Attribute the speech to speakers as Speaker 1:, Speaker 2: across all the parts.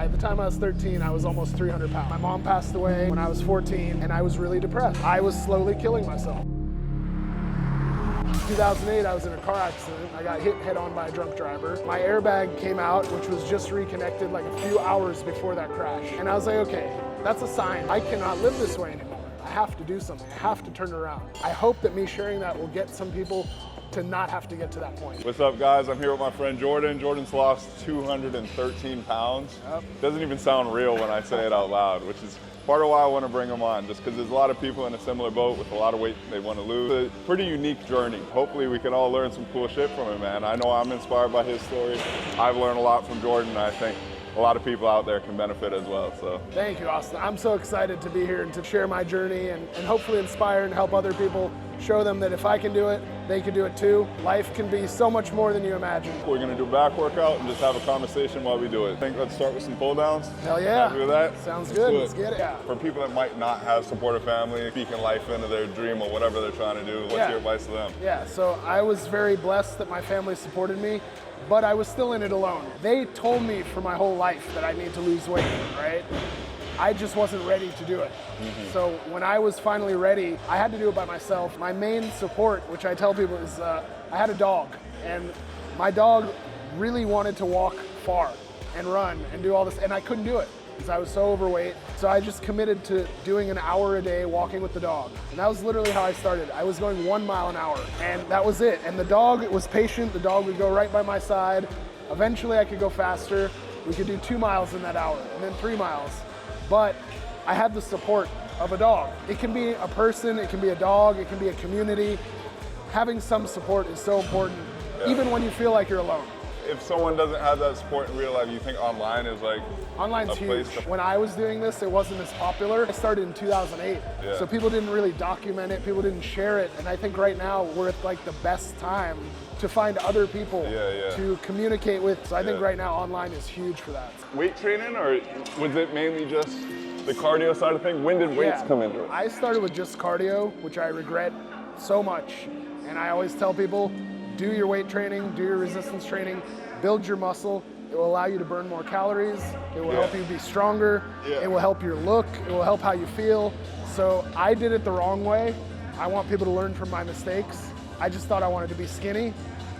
Speaker 1: By the time I was 13, I was almost 300 pounds. My mom passed away when I was 14, and I was really depressed. I was slowly killing myself. 2008, I was in a car accident. I got hit head on by a drunk driver. My airbag came out, which was just reconnected like a few hours before that crash. And I was like, okay, that's a sign. I cannot live this way anymore. I have to do something. I have to turn it around. I hope that me sharing that will get some people to not have to get to that point.
Speaker 2: What's up, guys? I'm here with my friend Jordan. Jordan's lost 213 pounds. Yep. Doesn't even sound real when I say it out loud, which is part of why I want to bring him on, just because there's a lot of people in a similar boat with a lot of weight they want to lose. It's a pretty unique journey. Hopefully we can all learn some cool shit from him, man. I know I'm inspired by his story. I've learned a lot from Jordan, and I think a lot of people out there can benefit as well. So
Speaker 1: thank you, Austin. I'm so excited to be here and to share my journey and hopefully inspire and help other people, show them that if I can do it, they can do it too. Life can be so much more than you imagine.
Speaker 2: We're gonna do a back workout and just have a conversation while we do it. I think let's start with some pull downs.
Speaker 1: Hell yeah.
Speaker 2: Happy with that?
Speaker 1: Sounds good, let's get it. Yeah.
Speaker 2: For people that might not have supportive family, speaking life into their dream or whatever they're trying to do, what's your advice to them?
Speaker 1: Yeah, so I was very blessed that my family supported me, but I was still in it alone. They told me for my whole life that I need to lose weight, right? I just wasn't ready to do it. So when I was finally ready, I had to do it by myself. My main support, which I tell people, is I had a dog, and my dog really wanted to walk far and run and do all this, and I couldn't do it because I was so overweight. So I just committed to doing an hour a day walking with the dog. And that was literally how I started. I was going 1 mile an hour, and that was it. And the dog was patient. The dog would go right by my side. Eventually I could go faster. We could do 2 miles in that hour, and then 3 miles. But I had the support of a dog. It can be a person, it can be a dog, it can be a community. Having some support is so important, even when you feel like you're alone.
Speaker 2: If someone doesn't have that support in real life, you think online is like
Speaker 1: Online's huge. When I was doing this, it wasn't as popular. I started in 2008, so people didn't really document it, people didn't share it, and I think right now we're at like the best time to find other people to communicate with. So I think right now online is huge for that.
Speaker 2: Weight training, or was it mainly just the cardio side of things? When did weights come into it?
Speaker 1: I started with just cardio, which I regret so much. And I always tell people, do your weight training, do your resistance training, build your muscle. It will allow you to burn more calories. It will help you be stronger. It will help your look. It will help how you feel. So I did it the wrong way. I want people to learn from my mistakes. I just thought I wanted to be skinny.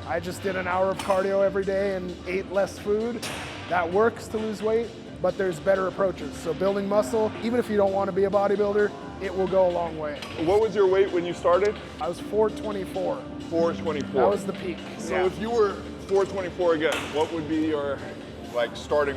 Speaker 1: I just did an hour of cardio every day and ate less food. That works to lose weight, but there's better approaches. So building muscle, even if you don't want to be a bodybuilder, it will go a long way.
Speaker 2: What was your weight when you started?
Speaker 1: I was 424.
Speaker 2: 424.
Speaker 1: That was the peak.
Speaker 2: So if you were 424 again, what would be your starting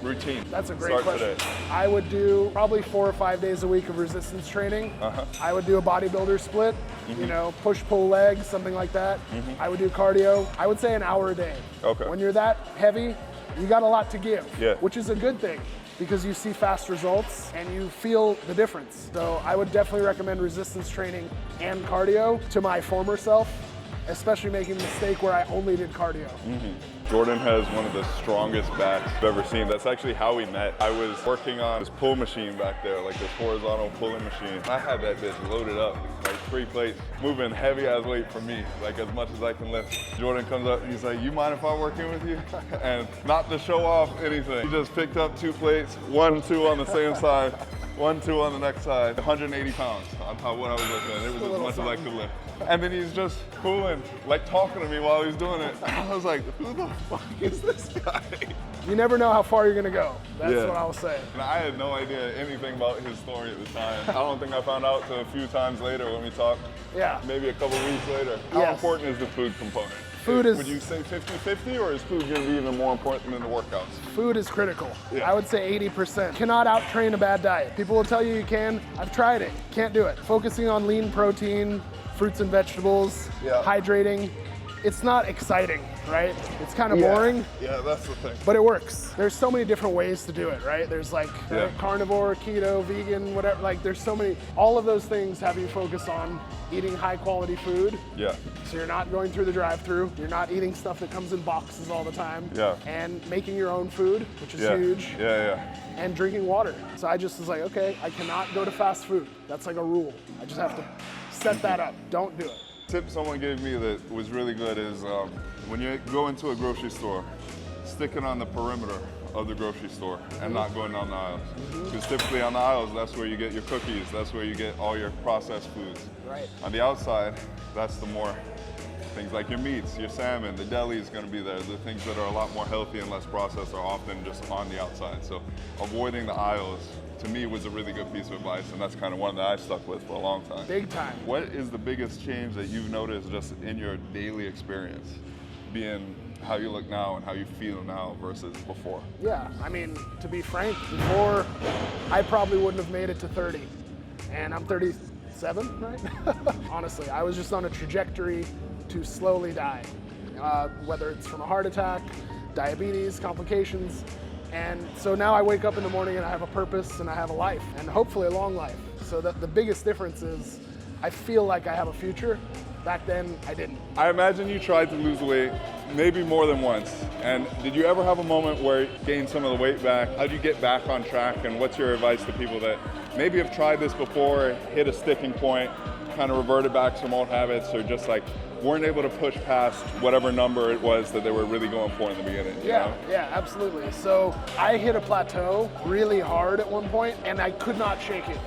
Speaker 2: routine?
Speaker 1: That's a great question. Today. I would do probably 4 or 5 days a week of resistance training. I would do a bodybuilder split, you know, push, pull legs, something like that. I would do cardio. I would say an hour a day.
Speaker 2: Okay.
Speaker 1: When you're that heavy, you got a lot to give, which is a good thing because you see fast results and you feel the difference. So I would definitely recommend resistance training and cardio to my former self, especially making the mistake where I only did cardio.
Speaker 2: Jordan has one of the strongest backs I've ever seen. That's actually how we met. I was working on this pull machine back there, like this horizontal pulling machine. I had that bitch loaded up, like 3 plates, moving heavy ass weight for me, like as much as I can lift. Jordan comes up and he's like, you mind if I'm working with you? And not to show off anything, he just picked up 2 plates, 1, 2 on the same side, 1, 2 on the next side, 180 pounds on top of what I was lifting. It was as much as I could lift. And then he's just cooling, like talking to me while he's doing it. I was like, who the fuck is this guy?
Speaker 1: You never know how far you're gonna go. That's what I'll say.
Speaker 2: And I had no idea anything about his story at the time. I don't think I found out till a few times later when we talked. Maybe a couple weeks later. How important is the food component?
Speaker 1: Food is...
Speaker 2: Would you say 50-50, or is food gonna be even more important than the workouts?
Speaker 1: Food is critical. I would say 80%. Cannot out-train a bad diet. People will tell you you can. I've tried it. Can't do it. Focusing on lean protein, fruits and vegetables, hydrating. It's not exciting, right? It's kind of boring.
Speaker 2: Yeah, that's the thing.
Speaker 1: But it works. There's so many different ways to do it, right? There's like carnivore, keto, vegan, whatever. Like there's so many. All of those things have you focus on eating high quality food. So you're not going through the drive-through. You're not eating stuff that comes in boxes all the time. And making your own food, which is huge. And drinking water. So I just was like, okay, I cannot go to fast food. That's like a rule. I just have to set that up. Don't do it.
Speaker 2: Tip someone gave me that was really good is when you go into a grocery store, stick it on the perimeter of the grocery store and not going down the aisles. Because typically on the aisles, that's where you get your cookies, that's where you get all your processed foods.
Speaker 1: Right.
Speaker 2: On the outside, that's the more things like your meats, your salmon, the deli is going to be there. The things that are a lot more healthy and less processed are often just on the outside. So avoiding the aisles, to me, was a really good piece of advice, and that's kind of one that I've stuck with for a long time.
Speaker 1: Big time.
Speaker 2: What is the biggest change that you've noticed just in your daily experience, being how you look now and how you feel now versus before?
Speaker 1: Yeah, I mean, to be frank, before I probably wouldn't have made it to 30, and I'm 37, right? Honestly, I was just on a trajectory to slowly die, whether it's from a heart attack, diabetes, complications. And so now I wake up in the morning and I have a purpose and I have a life, and hopefully a long life. So that the biggest difference is I feel like I have a future. Back then, I didn't.
Speaker 2: I imagine you tried to lose weight maybe more than once. And did you ever have a moment where you gained some of the weight back? How do you get back on track? And what's your advice to people that maybe have tried this before, hit a sticking point, kind of reverted back to some old habits, or just like weren't able to push past whatever number it was that they were really going for in the beginning? You know?
Speaker 1: Yeah, absolutely. So I hit a plateau really hard at one point and I could not shake it.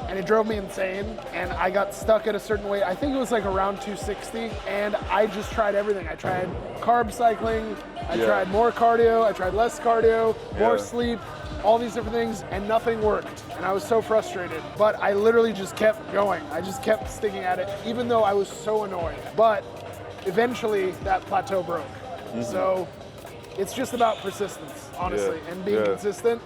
Speaker 1: And it drove me insane, and I got stuck at a certain weight. I think it was like around 260, and I just tried everything. I tried carb cycling, I tried more cardio, I tried less cardio, more sleep, all these different things, and nothing worked. And I was so frustrated, but I literally just kept going. I just kept sticking at it, even though I was so annoyed. But eventually that plateau broke. So it's just about persistence, honestly, and being consistent.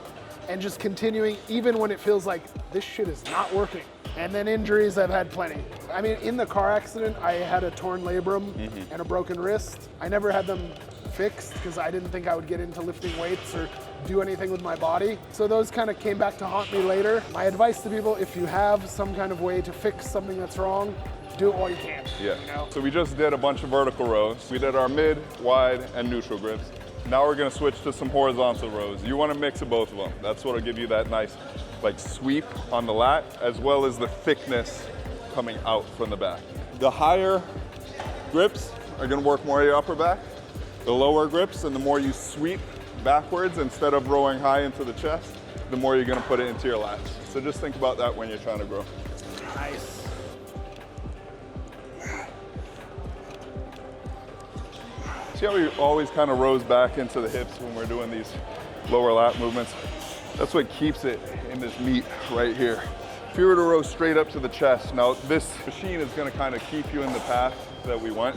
Speaker 1: And just continuing even when it feels like this shit is not working. And then injuries, I've had plenty. I mean, in the car accident, I had a torn labrum and a broken wrist. I never had them fixed because I didn't think I would get into lifting weights or do anything with my body. So those kind of came back to haunt me later. My advice to people, if you have some kind of way to fix something that's wrong, do it while you can.
Speaker 2: Yeah.
Speaker 1: You know?
Speaker 2: So we just did a bunch of vertical rows. We did our mid, wide, and neutral grips. Now we're gonna switch to some horizontal rows. You wanna mix of both of them. That's what'll give you that nice like sweep on the lat, as well as the thickness coming out from the back. The higher grips are gonna work more of your upper back. The lower grips, and the more you sweep backwards instead of rowing high into the chest, the more you're gonna put it into your lats. So just think about that when you're trying to grow.
Speaker 1: Nice.
Speaker 2: See how he always kind of rows back into the hips when we're doing these lower lat movements? That's what keeps it in this meat right here. If you were to row straight up to the chest, now this machine is gonna kind of keep you in the path that we want.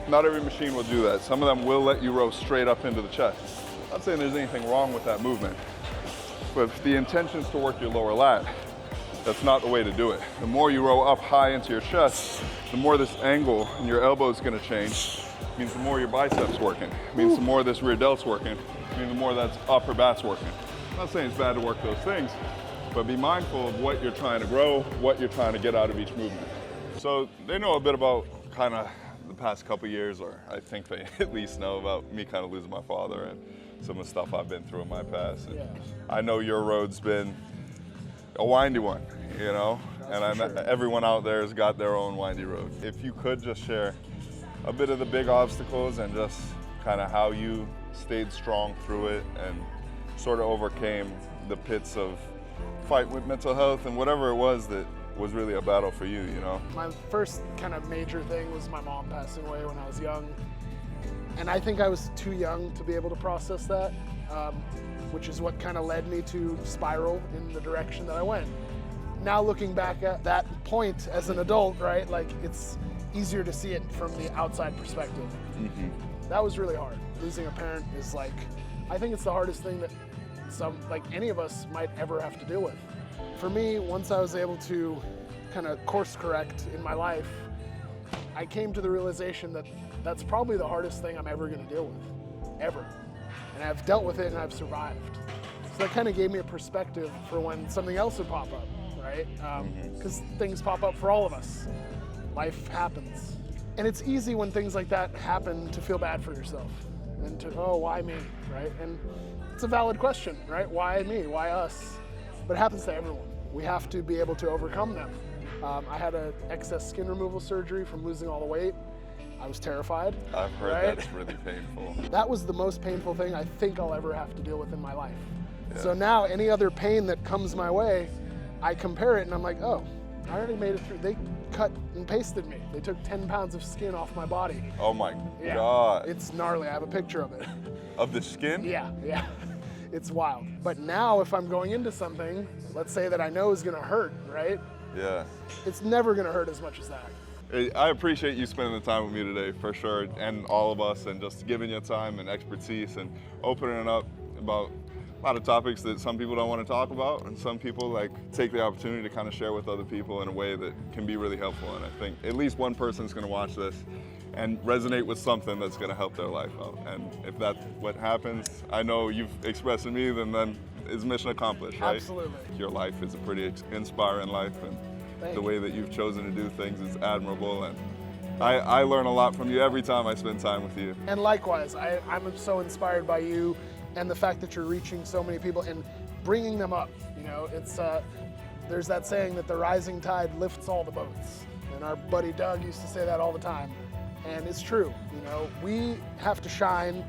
Speaker 2: Not every machine will do that. Some of them will let you row straight up into the chest. I'm not saying there's anything wrong with that movement, but if the intention is to work your lower lat, that's not the way to do it. The more you row up high into your chest, the more this angle in your elbow is gonna change. Means the more your biceps working. Means the more this rear delt's working. Means the more that's upper back's working. I'm not saying it's bad to work those things, but be mindful of what you're trying to grow, what you're trying to get out of each movement. So they know a bit about kind of the past couple years, or I think they at least know about me kind of losing my father and some of the stuff I've been through in my past. And I know your road's been a windy one, you know, and everyone out there has got their own windy road. If you could just share a bit of the big obstacles and just kind of how you stayed strong through it and sort of overcame the pits of fight with mental health and whatever it was that was really a battle for you, you know?
Speaker 1: My first kind of major thing was my mom passing away when I was young. And I think I was too young to be able to process that, which is what kind of led me to spiral in the direction that I went. Now looking back at that point as an adult, right, like it's easier to see it from the outside perspective. That was really hard. Losing a parent is like, I think it's the hardest thing that any of us might ever have to deal with. For me, once I was able to kind of course correct in my life, I came to the realization that that's probably the hardest thing I'm ever gonna deal with, ever. And I've dealt with it and I've survived. So that kind of gave me a perspective for when something else would pop up, right? Because things pop up for all of us. Life happens. And it's easy when things like that happen to feel bad for yourself and to, oh, why me, right? And it's a valid question, right? Why me? Why us? But it happens to everyone. We have to be able to overcome them. I had an excess skin removal surgery from losing all the weight, I was terrified.
Speaker 2: I've heard
Speaker 1: right?
Speaker 2: that's really painful.
Speaker 1: That was the most painful thing I think I'll ever have to deal with in my life.
Speaker 2: Yeah.
Speaker 1: So now any other pain that comes my way, I compare it and I'm like, oh, I already made it through. They cut and pasted me. They took 10 pounds of skin off my body.
Speaker 2: Oh my
Speaker 1: Yeah.
Speaker 2: God.
Speaker 1: It's gnarly. I have a picture of it.
Speaker 2: Of the skin?
Speaker 1: Yeah. It's wild. But now if I'm going into something, let's say that I know is gonna hurt, right?
Speaker 2: Yeah.
Speaker 1: It's never gonna hurt as much as that.
Speaker 2: I appreciate you spending the time with me today, for sure, and all of us, and just giving your time and expertise and opening up about a lot of topics that some people don't want to talk about, and some people like take the opportunity to kind of share with other people in a way that can be really helpful. And I think at least one person's going to watch this and resonate with something that's going to help their life out. And if that's what happens, I know you've expressed to me, then it's mission accomplished, right?
Speaker 1: Absolutely.
Speaker 2: Your life is a pretty inspiring life, and
Speaker 1: Thank
Speaker 2: the
Speaker 1: you.
Speaker 2: way that you've chosen to do things is admirable. And I learn a lot from you every time I spend time with you.
Speaker 1: And likewise, I'm so inspired by you and the fact that you're reaching so many people and bringing them up. You know, it's there's that saying that the rising tide lifts all the boats. And our buddy Doug used to say that all the time. And it's true, you know, we have to shine,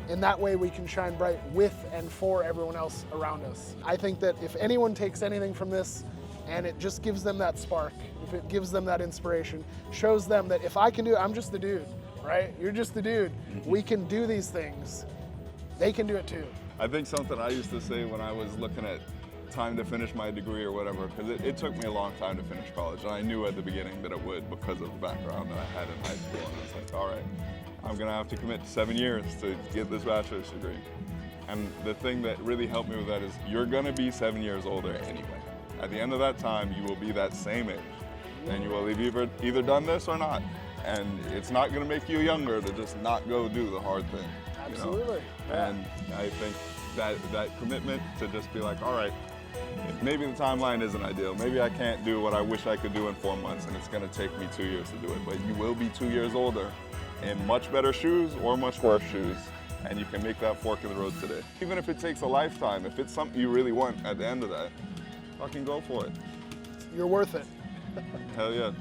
Speaker 1: and that way we can shine bright with and for everyone else around us. I think that if anyone takes anything from this and it just gives them that spark, if it gives them that inspiration, shows them that if I can do it, I'm just the dude, right? You're just the dude. We can do these things. They can do it too.
Speaker 2: I think something I used to say when I was looking at time to finish my degree or whatever, because it took me a long time to finish college, and I knew at the beginning that it would because of the background that I had in high school. And I was like, all right, I'm gonna have to commit 7 years to get this bachelor's degree. And the thing that really helped me with that is you're gonna be 7 years older anyway. At the end of that time, you will be that same age, and you will have either done this or not. And it's not gonna make you younger to just not go do the hard thing. You know?
Speaker 1: Absolutely. Yeah.
Speaker 2: And I think that commitment to just be like, all right, maybe the timeline isn't ideal. Maybe I can't do what I wish I could do in 4 months, and it's gonna take me 2 years to do it. But you will be 2 years older in much better shoes or much worse shoes, and you can make that fork in the road today. Even if it takes a lifetime, if it's something you really want at the end of that, fucking go for it.
Speaker 1: You're worth it.
Speaker 2: Hell yeah.